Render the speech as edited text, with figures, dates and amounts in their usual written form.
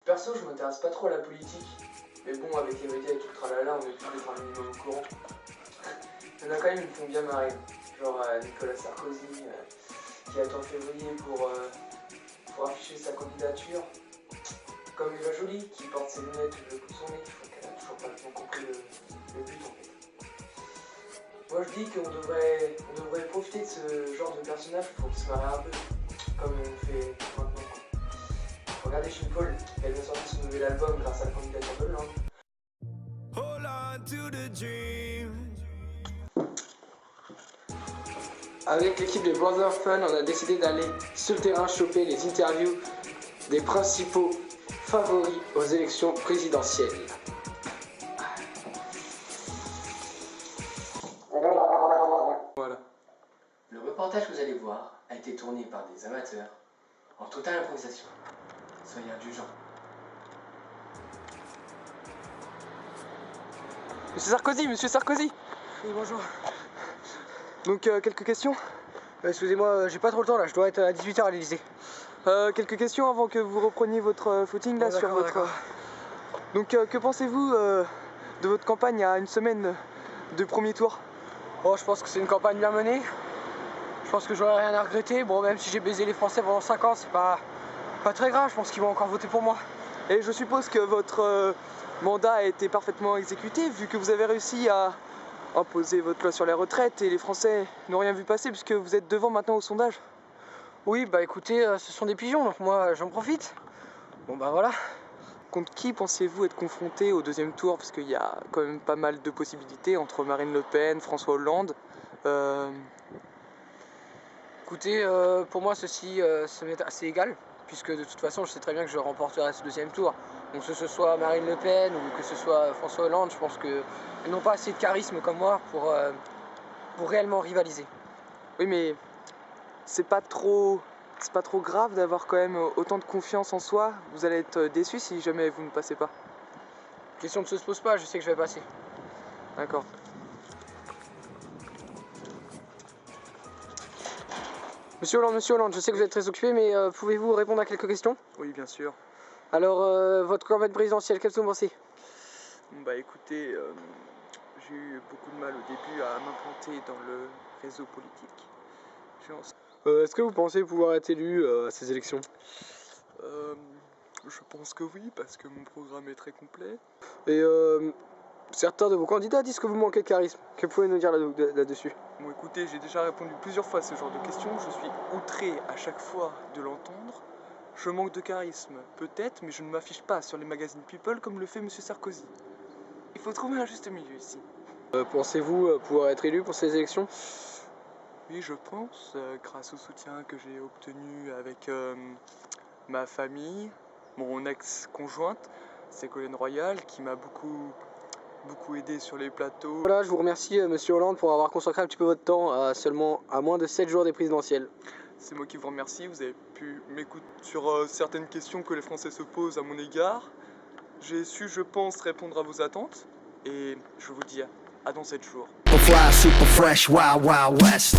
Perso, je m'intéresse pas trop à la politique. Mais bon, avec les médias et tout le tralala, on est obligé d'être un minimum au courant. Il y en a quand même qui me font bien marrer. Genre Nicolas Sarkozy, qui attend février pour afficher sa candidature. Comme Eva Joly, qui porte ses lunettes le bout de son nez, qui font qu'elle a toujours pas bien compris le but en fait. Moi je dis qu'on devrait profiter de ce genre de personnage pour se marrer un peu, comme on fait maintenant. Regardez Sean Paul, il a bien sorti son nouvel album grâce à la candidature de Hollande. Avec l'équipe de Brother Fun, on a décidé d'aller sur le terrain choper les interviews des principaux favoris aux élections présidentielles. Voilà. Le reportage que vous allez voir a été tourné par des amateurs en totale improvisation. Soyez indulgents. Monsieur Sarkozy, monsieur Sarkozy. Oui, bonjour. Donc quelques questions. Excusez-moi, j'ai pas trop le temps là, je dois être à 18h à l'Elysée. Quelques questions avant que vous repreniez votre footing là Oh, sur votre... d'accord. Donc que pensez-vous de votre campagne à une semaine de premier tour? Oh, je pense que c'est une campagne bien menée. Je pense que j'aurais rien à regretter. Bon, même si j'ai baisé les Français pendant 5 ans, c'est pas très grave, je pense qu'ils vont encore voter pour moi. Et je suppose que votre mandat a été parfaitement exécuté vu que vous avez réussi à imposer votre loi sur les retraites et les Français n'ont rien vu passer puisque vous êtes devant maintenant au sondage. Oui, bah écoutez, ce sont des pigeons, donc moi j'en profite. Bon bah voilà. Contre qui pensez-vous être confronté au deuxième tour? Parce qu'il y a quand même pas mal de possibilités entre Marine Le Pen, François Hollande. Écoutez, pour moi ceci ça m'est assez égal, puisque de toute façon je sais très bien que je remporterai ce deuxième tour. Donc que ce soit Marine Le Pen ou que ce soit François Hollande, je pense qu'elles n'ont pas assez de charisme comme moi pour réellement rivaliser. Oui mais c'est pas trop grave d'avoir quand même autant de confiance en soi. Vous allez être déçu si jamais vous ne passez pas. La question ne se pose pas, je sais que je vais passer. D'accord. Monsieur Hollande, je sais que vous êtes très occupé, mais pouvez-vous répondre à quelques questions? Oui, bien sûr. Alors, votre campagne présidentielle, qu'est-ce que vous pensez? Bah écoutez, j'ai eu beaucoup de mal au début à m'implanter dans le réseau politique. Est-ce que vous pensez pouvoir être élu à ces élections? Je pense que oui, parce que mon programme est très complet. Et certains de vos candidats disent que vous manquez de charisme. Que pouvez-vous nous dire là-dessus? Bon écoutez, j'ai déjà répondu plusieurs fois à ce genre de questions. Je suis outré à chaque fois de l'entendre. Je manque de charisme, peut-être, mais je ne m'affiche pas sur les magazines People comme le fait Monsieur Sarkozy. Il faut trouver un juste milieu ici. Pensez-vous pouvoir être élu pour ces élections? Oui, je pense, grâce au soutien que j'ai obtenu avec ma famille, mon ex-conjointe, Ségolène Royal, qui m'a beaucoup aidé sur les plateaux. Voilà, je vous remercie Monsieur Hollande pour avoir consacré un petit peu votre temps à moins de 7 jours des présidentielles. C'est moi qui vous remercie, vous avez pu m'écouter sur certaines questions que les Français se posent à mon égard. J'ai su, je pense, répondre à vos attentes et je vous dis à dans 7 jours. Super fresh, wild, wild west.